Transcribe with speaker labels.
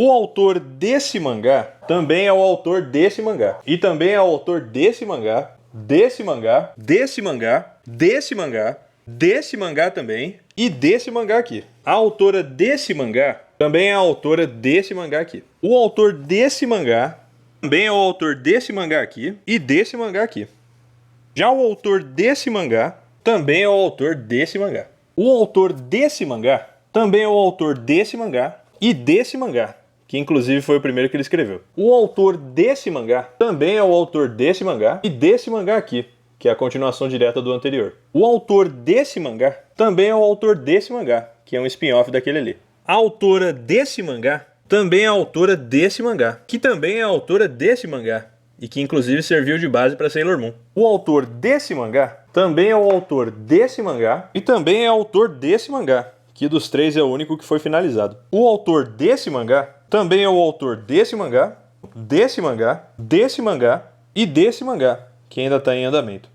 Speaker 1: O autor desse mangá também é o autor desse mangá. E também é o autor desse mangá, desse mangá, desse mangá, desse mangá, desse mangá também e desse mangá aqui. A autora desse mangá também é a autora desse mangá aqui. O autor desse mangá também é o autor desse mangá aqui e desse mangá aqui. Já o autor desse mangá também é o autor desse mangá. O autor desse mangá também é o autor desse mangá e desse mangá, que inclusive foi o primeiro que ele escreveu. O autor desse mangá também é o autor desse mangá e desse mangá aqui, que é a continuação direta do anterior. O autor desse mangá também é o autor desse mangá, que é um spin-off daquele ali. A autora desse mangá também é a autora desse mangá, que também é a autora desse mangá, e que inclusive serviu de base para Sailor Moon. O autor desse mangá também é o autor desse mangá e também é autor desse mangá, que dos três é o único que foi finalizado. O autor desse mangá também é o autor desse mangá, desse mangá, desse mangá e desse mangá, que ainda está em andamento.